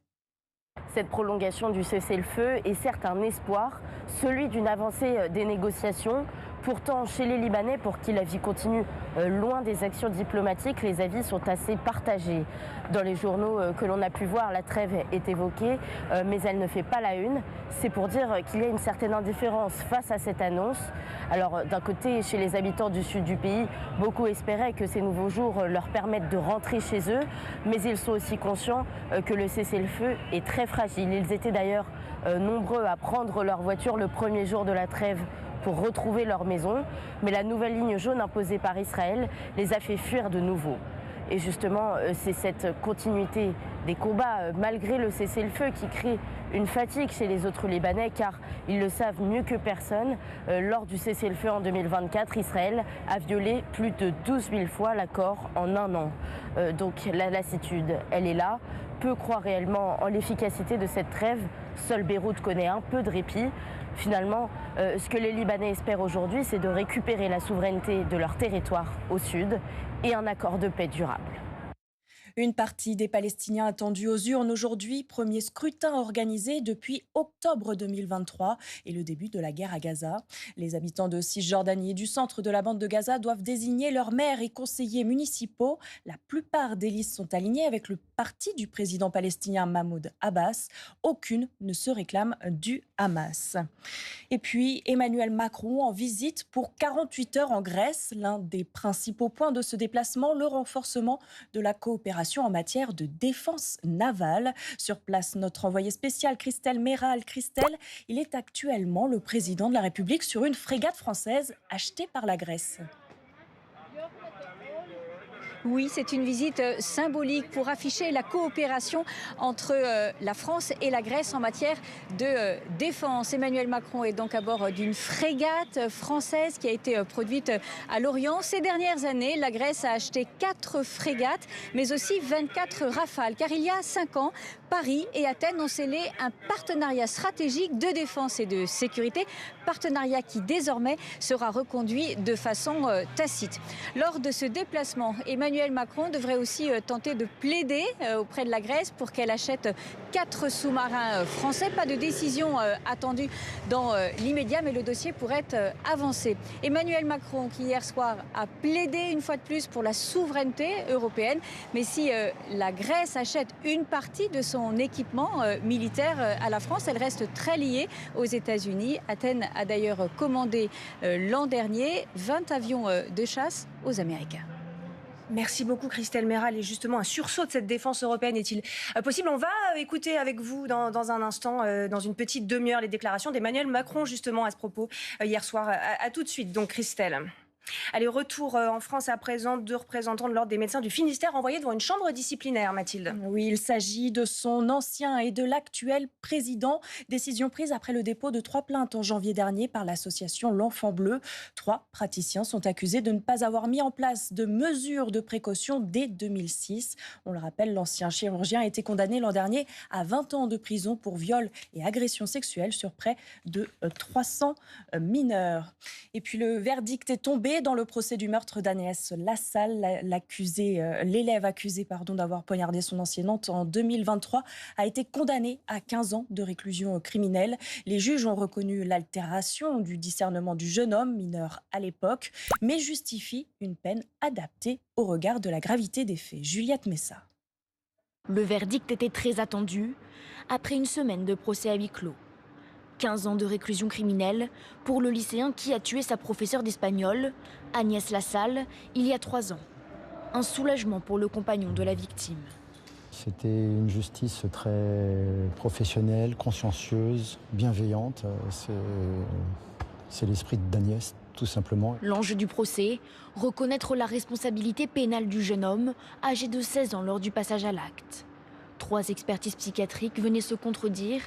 Cette prolongation du cessez-le-feu est certes un espoir, celui d'une avancée des négociations. Pourtant, chez les Libanais, pour qui la vie continue loin des actions diplomatiques, les avis sont assez partagés. Dans les journaux que l'on a pu voir, la trêve est évoquée, mais elle ne fait pas la une. C'est pour dire qu'il y a une certaine indifférence face à cette annonce. Alors, d'un côté, chez les habitants du sud du pays, beaucoup espéraient que ces nouveaux jours leur permettent de rentrer chez eux, mais ils sont aussi conscients que le cessez-le-feu est très fragile. Ils étaient d'ailleurs nombreux à prendre leur voiture le premier jour de la trêve pour retrouver leur maison, mais la nouvelle ligne jaune imposée par Israël les a fait fuir de nouveau. Et justement, c'est cette continuité des combats, malgré le cessez-le-feu, qui crée une fatigue chez les autres Libanais, car ils le savent mieux que personne. Lors du cessez-le-feu en 2024, Israël a violé plus de 12 000 fois l'accord en un an. Donc la lassitude, elle est là. Peu croient réellement en l'efficacité de cette trêve. Seul Beyrouth connaît un peu de répit. Finalement, ce que les Libanais espèrent aujourd'hui, c'est de récupérer la souveraineté de leur territoire au sud et un accord de paix durable. Une partie des Palestiniens attendus aux urnes aujourd'hui, premier scrutin organisé depuis octobre 2023 et le début de la guerre à Gaza. Les habitants de Cisjordanie et du centre de la bande de Gaza doivent désigner leurs maires et conseillers municipaux. La plupart des listes sont alignées avec le parti du président palestinien Mahmoud Abbas. Aucune ne se réclame du Hamas. Et puis Emmanuel Macron en visite pour 48 heures en Grèce. L'un des principaux points de ce déplacement, le renforcement de la coopération coopération en matière de défense navale. Sur place, notre envoyée spéciale Christelle Méral. Christelle, il est actuellement le président de la République sur une frégate française achetée par la Grèce. Oui, c'est une visite symbolique pour afficher la coopération entre la France et la Grèce en matière de défense. Emmanuel Macron est donc à bord d'une frégate française qui a été produite à Lorient. Ces dernières années, la Grèce a acheté 4 frégates, mais aussi 24 Rafales. Car il y a 5 ans, Paris et Athènes ont scellé un partenariat stratégique de défense et de sécurité, partenariat qui désormais sera reconduit de façon tacite. Lors de ce déplacement, Emmanuel Macron devrait aussi tenter de plaider auprès de la Grèce pour qu'elle achète 4 sous-marins français. Pas de décision attendue dans l'immédiat, mais le dossier pourrait avancer. Emmanuel Macron, qui hier soir a plaidé une fois de plus pour la souveraineté européenne, mais si la Grèce achète une partie de son équipement militaire à la France, elle reste très liée aux États-Unis. Athènes a d'ailleurs commandé l'an dernier 20 avions de chasse aux Américains. Merci beaucoup Christelle Méral. Et justement, un sursaut de cette défense européenne est-il possible? On va écouter avec vous dans un instant, dans une petite demi-heure, les déclarations d'Emmanuel Macron justement à ce propos hier soir. À tout de suite, donc Christelle. Allez, retour en France à présent, 2 représentants de l'Ordre des médecins du Finistère envoyés devant une chambre disciplinaire, Mathilde. Oui, il s'agit de son ancien et de l'actuel président. Décision prise après le dépôt de 3 plaintes en janvier dernier par l'association L'Enfant Bleu. 3 praticiens sont accusés de ne pas avoir mis en place de mesures de précaution dès 2006. On le rappelle, l'ancien chirurgien a été condamné l'an dernier à 20 ans de prison pour viol et agression sexuelle sur près de 300 mineurs. Et puis le verdict est tombé dans le procès du meurtre d'Agnès Lassalle. L'élève accusé d'avoir poignardé son enseignante en 2023 a été condamné à 15 ans de réclusion criminelle. Les juges ont reconnu l'altération du discernement du jeune homme, mineur à l'époque, mais justifient une peine adaptée au regard de la gravité des faits. Juliette Messa. Le verdict était très attendu après une semaine de procès à huis clos. 15 ans de réclusion criminelle pour le lycéen qui a tué sa professeure d'espagnol, Agnès Lassalle, il y a 3 ans. Un soulagement pour le compagnon de la victime. C'était une justice très professionnelle, consciencieuse, bienveillante. C'est l'esprit d'Agnès, tout simplement. L'enjeu du procès, reconnaître la responsabilité pénale du jeune homme, âgé de 16 ans lors du passage à l'acte. 3 expertises psychiatriques venaient se contredire.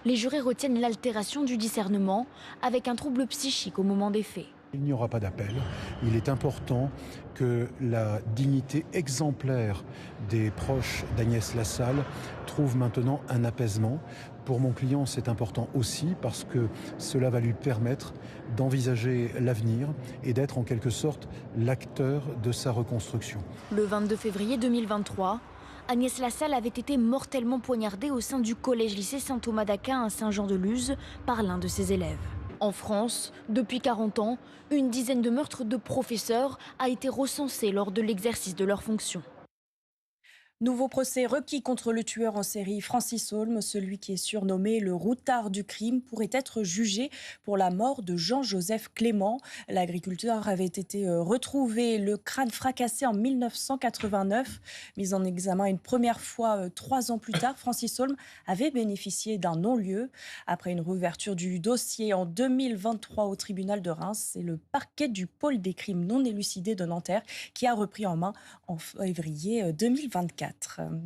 Les jurés retiennent l'altération du discernement avec un trouble psychique au moment des faits. Il n'y aura pas d'appel. Il est important que la dignité exemplaire des proches d'Agnès Lassalle trouve maintenant un apaisement. Pour mon client, c'est important aussi parce que cela va lui permettre d'envisager l'avenir et d'être en quelque sorte l'acteur de sa reconstruction. Le 22 février 2023, Agnès Lassalle avait été mortellement poignardée au sein du collège-lycée Saint-Thomas d'Aquin à Saint-Jean-de-Luz par l'un de ses élèves. En France, depuis 40 ans, une dizaine de meurtres de professeurs a été recensée lors de l'exercice de leurs fonctions. Nouveau procès requis contre le tueur en série Francis Holm. Celui qui est surnommé le routard du crime pourrait être jugé pour la mort de Jean-Joseph Clément. L'agriculteur avait été retrouvé le crâne fracassé en 1989. Mis en examen une première fois 3 ans plus tard, Francis Holm avait bénéficié d'un non-lieu. Après une réouverture du dossier en 2023 au tribunal de Reims, c'est le parquet du pôle des crimes non élucidés de Nanterre qui a repris en main en février 2024.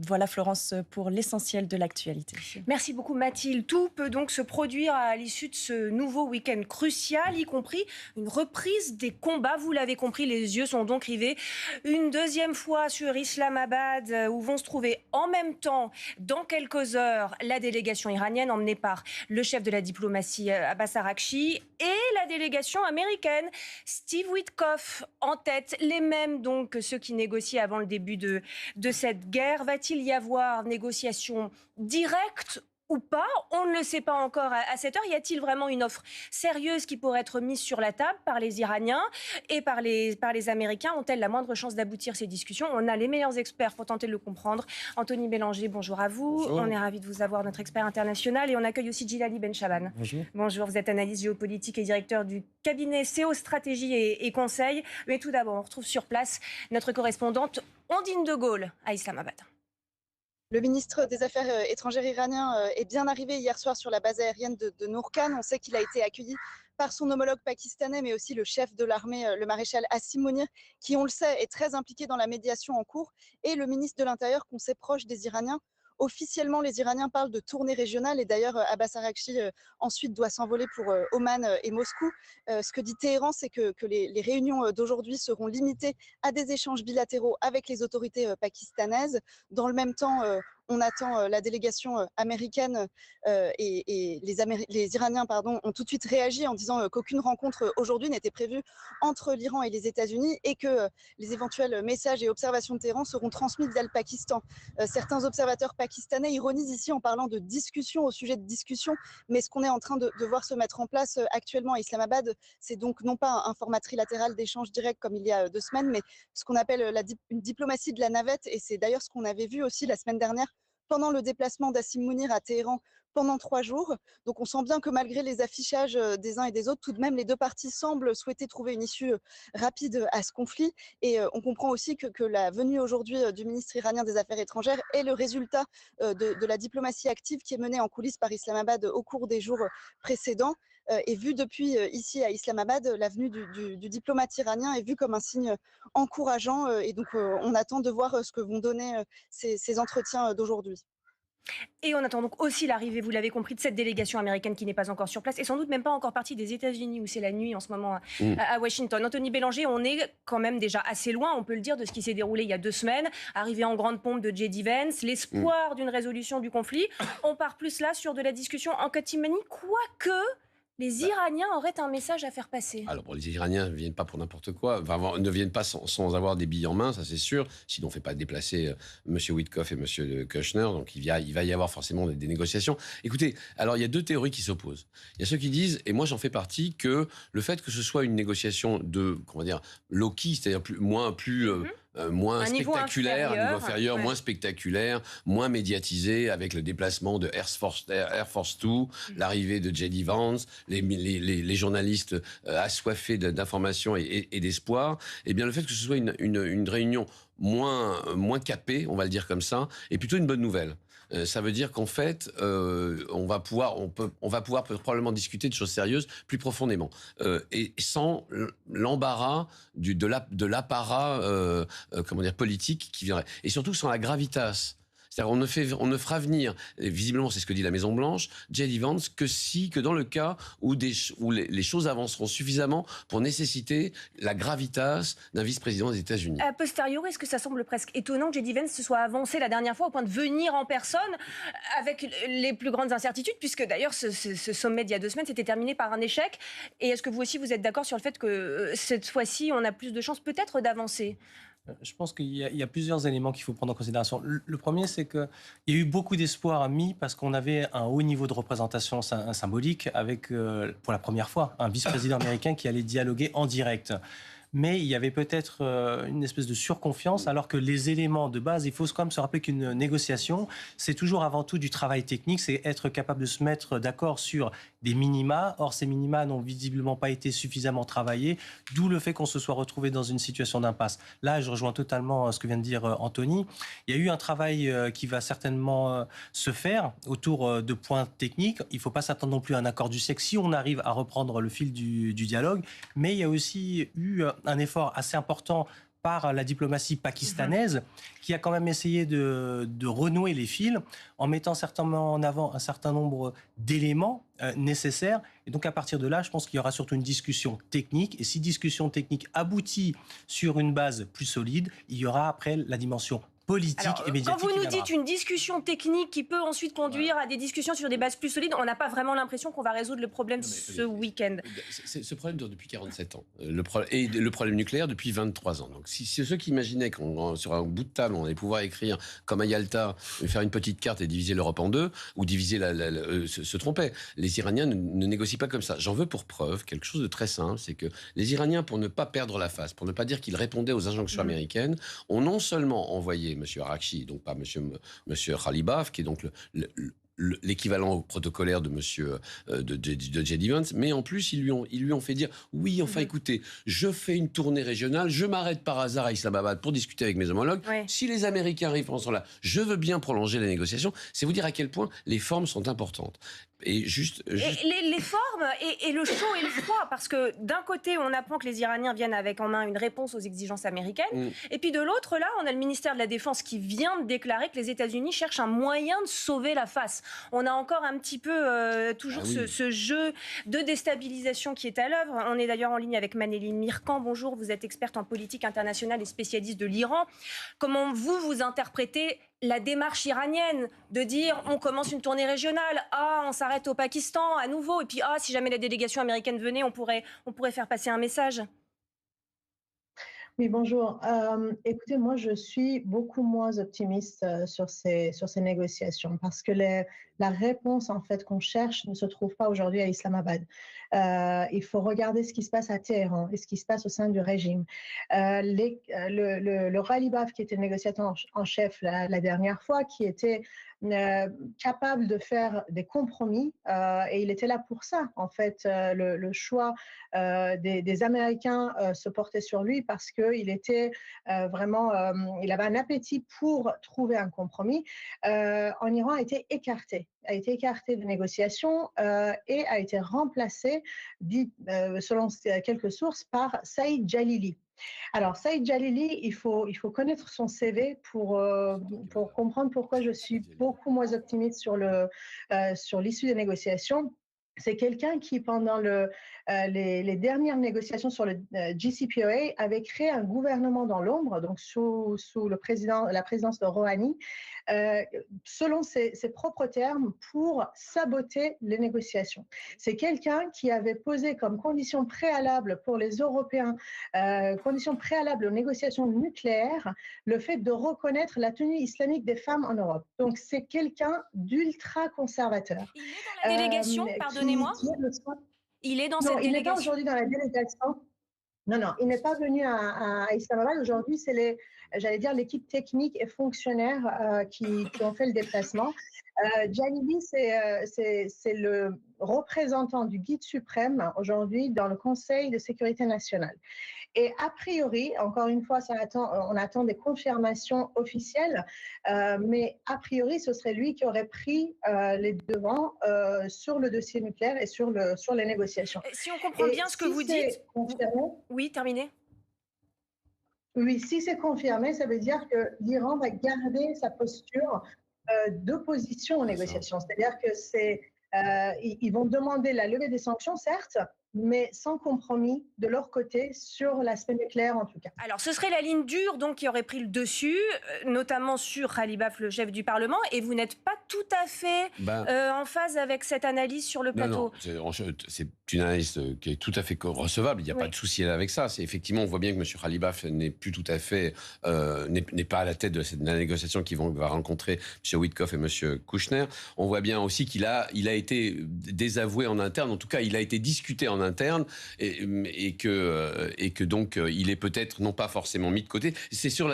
Voilà Florence pour l'essentiel de l'actualité. Merci beaucoup Mathilde. Tout peut donc se produire à l'issue de ce nouveau week-end crucial, y compris une reprise des combats. Vous l'avez compris, les yeux sont donc rivés une deuxième fois sur Islamabad, où vont se trouver en même temps, dans quelques heures, la délégation iranienne emmenée par le chef de la diplomatie Abbas Araghchi et la délégation américaine, Steve Witkoff en tête, les mêmes donc que ceux qui négociaient avant le début de cette guerre. Va-t-il y avoir négociation directe ou pas? On ne le sait pas encore à cette heure. Y a-t-il vraiment une offre sérieuse qui pourrait être mise sur la table par les Iraniens et par les Américains? Ont-elles la moindre chance d'aboutir ces discussions? On a les meilleurs experts pour tenter de le comprendre. Anthony Bélanger, bonjour à vous. Bonjour. On est ravis de vous avoir, notre expert international. Et on accueille aussi Djilali Benchaban. Bonjour. Bonjour, vous êtes analyste géopolitique et directeur du cabinet CO Stratégie et Conseil. Mais tout d'abord, on retrouve sur place notre correspondante Ondine de Gaulle à Islamabad. Le ministre des Affaires étrangères iranien est bien arrivé hier soir sur la base aérienne de Nour Khan. On sait qu'il a été accueilli par son homologue pakistanais, mais aussi le chef de l'armée, le maréchal Hassim Mounir, qui, on le sait, est très impliqué dans la médiation en cours, et le ministre de l'Intérieur, qu'on sait proche des Iraniens. Officiellement, les Iraniens parlent de tournée régionale, et d'ailleurs, Abbas Araghchi ensuite doit s'envoler pour Oman et Moscou. Ce que dit Téhéran, c'est que les réunions d'aujourd'hui seront limitées à des échanges bilatéraux avec les autorités pakistanaises. Dans le même temps, on attend la délégation américaine et les Iraniens ont tout de suite réagi en disant qu'aucune rencontre aujourd'hui n'était prévue entre l'Iran et les États-Unis et que les éventuels messages et observations de Téhéran seront transmis via le Pakistan. Certains observateurs pakistanais ironisent ici en parlant de discussion au sujet de discussion, mais ce qu'on est en train de voir se mettre en place actuellement à Islamabad, c'est donc non pas un format trilatéral d'échange direct comme il y a 2 semaines, mais ce qu'on appelle une diplomatie de la navette, et c'est d'ailleurs ce qu'on avait vu aussi la semaine dernière pendant le déplacement d'Hassim Mounir à Téhéran pendant 3 jours. Donc on sent bien que malgré les affichages des uns et des autres, tout de même les 2 parties semblent souhaiter trouver une issue rapide à ce conflit. Et on comprend aussi que la venue aujourd'hui du ministre iranien des Affaires étrangères est le résultat de la diplomatie active qui est menée en coulisses par Islamabad au cours des jours précédents. Et vu depuis ici à Islamabad, la venue du diplomate iranien est vue comme un signe encourageant. Et donc on attend de voir ce que vont donner ces entretiens d'aujourd'hui. Et on attend donc aussi l'arrivée, vous l'avez compris, de cette délégation américaine qui n'est pas encore sur place et sans doute même pas encore partie des États-Unis où c'est la nuit en ce moment à Washington. Anthony Bélanger, on est quand même déjà assez loin, on peut le dire, de ce qui s'est déroulé il y a 2 semaines. Arrivée en grande pompe de J.D. Vance, l'espoir d'une résolution du conflit. On part plus là sur de la discussion en catimanie, quoique les Iraniens auraient un message à faire passer. Alors, les Iraniens ne viennent pas pour n'importe quoi, ne viennent pas sans avoir des billes en main, ça c'est sûr. Sinon, on ne fait pas déplacer M. Witkoff et M. Kushner. Donc, il va y avoir forcément des négociations. Écoutez, alors, il y a 2 théories qui s'opposent. Il y a ceux qui disent, et moi j'en fais partie, que le fait que ce soit une négociation de, low-key, c'est-à-dire moins spectaculaire, un niveau inférieur, moins spectaculaire, moins médiatisé, avec le déplacement de Air Force 2, l'arrivée de J.D. Vance, les journalistes assoiffés d'informations et d'espoir. Eh bien, le fait que ce soit une réunion moins capée, on va le dire comme ça, est plutôt une bonne nouvelle. Ça veut dire qu'en fait, on va pouvoir probablement discuter de choses sérieuses plus profondément et sans l'embarras de l'apparat politique qui viendrait, et surtout sans la gravitas. C'est-à-dire on ne fera venir, et visiblement c'est ce que dit la Maison-Blanche, J.D. Vance, que dans le cas où les choses avanceront suffisamment pour nécessiter la gravitas d'un vice-président des États-Unis. A posteriori, est-ce que ça semble presque étonnant que J.D. Vance se soit avancé la dernière fois au point de venir en personne avec les plus grandes incertitudes, puisque d'ailleurs ce sommet d'il y a 2 semaines s'était terminé par un échec. Et est-ce que vous aussi vous êtes d'accord sur le fait que cette fois-ci on a plus de chances peut-être d'avancer ? Je pense qu'il y a plusieurs éléments qu'il faut prendre en considération. Le premier, c'est qu'il y a eu beaucoup d'espoir mis parce qu'on avait un haut niveau de représentation symbolique avec, pour la première fois, un vice-président américain qui allait dialoguer en direct. Mais il y avait peut-être une espèce de surconfiance, alors que les éléments de base, il faut quand même se rappeler qu'une négociation, c'est toujours avant tout du travail technique, c'est être capable de se mettre d'accord sur des minima. Or, ces minima n'ont visiblement pas été suffisamment travaillés, d'où le fait qu'on se soit retrouvé dans une situation d'impasse. Là, je rejoins totalement ce que vient de dire Anthony. Il y a eu un travail qui va certainement se faire autour de points techniques. Il ne faut pas s'attendre non plus à un accord du sexe si on arrive à reprendre le fil du dialogue. Mais il y a aussi eu un effort assez important par la diplomatie pakistanaise, qui a quand même essayé de renouer les fils en mettant certainement en avant un certain nombre d'éléments nécessaires. Et donc à partir de là, je pense qu'il y aura surtout une discussion technique. Et si discussion technique aboutit sur une base plus solide, il y aura après la dimension politique et médiatique. Quand vous qui nous viendra. dites une discussion technique qui peut ensuite conduire à des discussions sur des bases plus solides, on n'a pas vraiment l'impression qu'on va résoudre le problème ce week-end. Ce problème dure depuis 47 ans. Et le problème nucléaire depuis 23 ans. Donc si ceux qui imaginaient qu'on sur un bout de table, on allait pouvoir écrire comme à Yalta, faire une petite carte et diviser l'Europe en deux, ou diviser se trompaient. Les Iraniens ne négocient pas comme ça. J'en veux pour preuve quelque chose de très simple, c'est que les Iraniens, pour ne pas perdre la face, pour ne pas dire qu'ils répondaient aux injonctions américaines, ont non seulement envoyé M. Arakchi, donc pas M. Khalibaf, qui est donc l'équivalent protocolaire de Monsieur de J.D. Vance, mais en plus ils lui ont fait dire oui, enfin écoutez, je fais une tournée régionale, je m'arrête par hasard à Islamabad pour discuter avec mes homologues. Si les Américains arrivent pendant ce temps-là, je veux bien prolonger la négociation. C'est vous dire à quel point les formes sont importantes. Et juste... Les formes et le chaud et le froid, parce que d'un côté, on apprend que les Iraniens viennent avec en main une réponse aux exigences américaines, et puis de l'autre, là, on a le ministère de la Défense qui vient de déclarer que les États-Unis cherchent un moyen de sauver la face. On a encore un petit peu toujours ce jeu de déstabilisation qui est à l'œuvre. On est d'ailleurs en ligne avec Manéline Mirkan. Bonjour, vous êtes experte en politique internationale et spécialiste de l'Iran. Comment vous interprétez la démarche iranienne de dire on commence une tournée régionale, on s'arrête au Pakistan à nouveau, et puis si jamais la délégation américaine venait, on pourrait faire passer un message? Oui, bonjour. Écoutez, moi, je suis beaucoup moins optimiste sur ces négociations parce que la réponse en fait qu'on cherche ne se trouve pas aujourd'hui à Islamabad. Il faut regarder ce qui se passe à Téhéran et ce qui se passe au sein du régime. Le Khalibaf, qui était négociateur en chef la dernière fois, qui était capable de faire des compromis, et il était là pour ça. En fait, le choix des Américains se portait sur lui parce qu'il était vraiment, il avait un appétit pour trouver un compromis. En Iran, a été écarté des négociations et a été remplacé, selon quelques sources, par Saïd Jalili. Alors, Saïd Jalili, il faut connaître son CV pour comprendre pourquoi je suis beaucoup moins optimiste sur l'issue des négociations. C'est quelqu'un qui, pendant les dernières négociations sur le JCPOA, avait créé un gouvernement dans l'ombre, donc sous la présidence de Rouhani, selon ses propres termes, pour saboter les négociations. C'est quelqu'un qui avait posé comme condition préalable pour les Européens, condition préalable aux négociations nucléaires, le fait de reconnaître la tenue islamique des femmes en Europe. Donc c'est quelqu'un d'ultra conservateur. Il est dans la délégation, pardonnez-moi. Il est dans cette délégation. Il n'est pas aujourd'hui dans la délégation. Non, il n'est pas venu à Islamabad. Aujourd'hui, c'est l'équipe technique et fonctionnaire qui ont fait le déplacement. Jalili, c'est le représentant du guide suprême aujourd'hui dans le Conseil de sécurité nationale. Et a priori, encore une fois, on attend des confirmations officielles, mais a priori, ce serait lui qui aurait pris les devants sur le dossier nucléaire et sur les négociations. Si on comprend bien ce que vous dites... Oui, terminez. Oui, si c'est confirmé, ça veut dire que l'Iran va garder sa posture d'opposition aux négociations. C'est-à-dire que ils vont demander la levée des sanctions, certes, mais sans compromis de leur côté sur l'aspect nucléaire en tout cas. Alors ce serait la ligne dure donc qui aurait pris le dessus, notamment sur Khalibaf, le chef du Parlement, et vous n'êtes pas tout à fait en phase avec cette analyse sur le plateau. Non, c'est une analyse qui est tout à fait recevable, il n'y a pas de souci avec ça. C'est effectivement, on voit bien que M. Khalibaf n'est plus tout à fait, n'est pas à la tête de la négociation qui va rencontrer M. Witkoff et M. Kouchner. On voit bien aussi qu'il a été désavoué en interne, en tout cas il a été discuté en interne et que donc il est peut-être non pas forcément mis de côté. C'est sur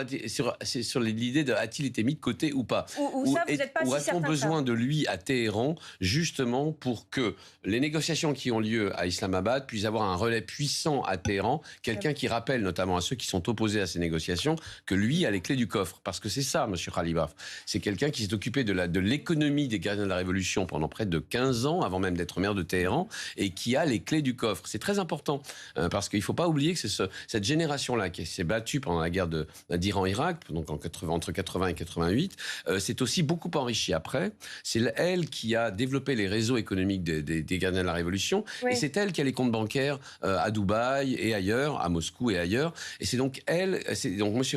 l'idée de a-t-il été mis de côté ou pas. Ou ça, vous n'êtes pas si certain. A-t-on besoin de lui à Téhéran justement pour que les négociations qui ont lieu à Islamabad puissent avoir un relais puissant à Téhéran, quelqu'un qui rappelle notamment à ceux qui sont opposés à ces négociations que lui a les clés du coffre, parce que c'est ça, M. Khalibaf. C'est quelqu'un qui s'est occupé de l'économie des gardiens de la Révolution pendant près de 15 ans, avant même d'être maire de Téhéran, et qui a les clés du coffre. C'est très important parce qu'il ne faut pas oublier que c'est cette génération-là qui s'est battue pendant la guerre d'Iran-Irak, donc entre 80 et 88, c'est aussi beaucoup enrichie après. C'est elle qui a développé les réseaux économiques des gardiens de la Révolution, et c'est elle qui a les comptes bancaires à Dubaï et ailleurs, à Moscou et ailleurs. Et c'est donc M.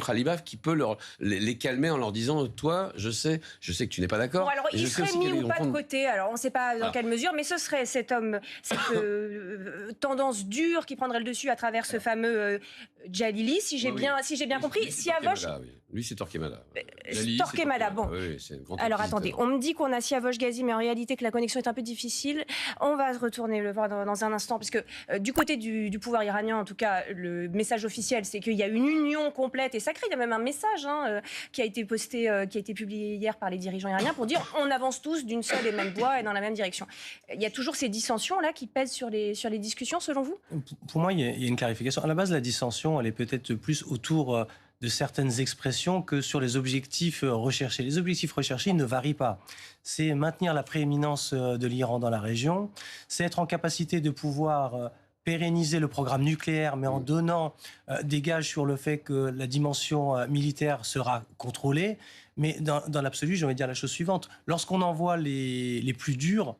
Khalibaf qui peut les calmer en leur disant, toi, je sais que tu n'es pas d'accord. Bon, alors il serait mis ou pas de côté, alors on ne sait pas dans quelle mesure, mais ce serait cet homme, cette tendance dure qui prendrait le dessus à travers ce fameux Jalili, si j'ai bien compris. Siavosh... Lui, c'est Torquemada. Torquemada, bon. Oui, alors attendez, on me dit qu'on a Siavosh Ghazi, mais en réalité que la connexion est un peu difficile. On va retourner le voir dans un instant, parce que du côté du pouvoir iranien, en tout cas, le message officiel, c'est qu'il y a une union complète et sacrée. Il y a même un message qui a été posté, qui a été publié hier par les dirigeants iraniens pour dire on avance tous d'une seule et même voie et dans la même direction. Il y a toujours ces dissensions-là qui pèsent sur les discussions, selon vous ? Pour moi, il y a une clarification. À la base, la dissension, elle est peut-être plus autour de certaines expressions que sur les objectifs recherchés. Les objectifs recherchés ne varient pas. C'est maintenir la prééminence de l'Iran dans la région, c'est être en capacité de pouvoir pérenniser le programme nucléaire, mais en donnant des gages sur le fait que la dimension militaire sera contrôlée. Mais dans l'absolu, j'ai envie de dire la chose suivante. Lorsqu'on envoie les plus durs,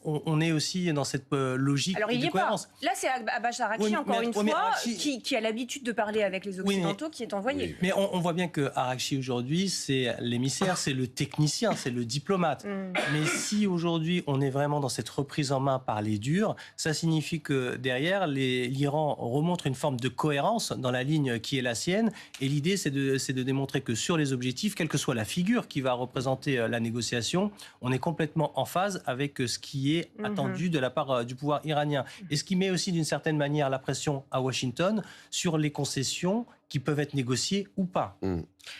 on est aussi dans cette logique de cohérence. Là, c'est Abbas Araghchi, encore une fois, qui a l'habitude de parler avec les Occidentaux, qui est envoyé. Mais on voit bien que Araghchi, aujourd'hui, c'est l'émissaire, c'est le technicien, c'est le diplomate. Mais si aujourd'hui, on est vraiment dans cette reprise en main par les durs, ça signifie que derrière, l'Iran remontre une forme de cohérence dans la ligne qui est la sienne. Et l'idée, c'est de démontrer que sur les objectifs, quelle que soit la figure qui va représenter la négociation, on est complètement en phase avec ce qui est attendu de la part du pouvoir iranien. Et ce qui met aussi d'une certaine manière la pression à Washington sur les concessions qui peuvent être négociées ou pas.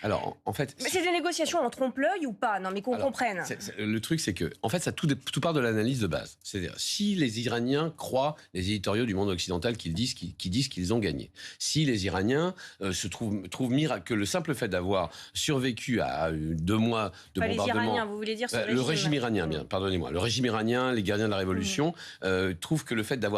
Alors, en fait... Mais c'est des négociations en trompe-l'œil ou pas ? Non, mais qu'on comprenne. Le truc, c'est que, en fait, ça tout part de l'analyse de base. C'est-à-dire, si les Iraniens croient, les éditoriaux du monde occidental, qui disent qu'ils ont gagné, si les Iraniens se trouvent que le simple fait d'avoir survécu à 2 mois de bombardement... Les Iraniens, vous voulez dire le régime iranien, pardonnez-moi. Le régime iranien, les gardiens de la Révolution, trouvent que le fait d'avoir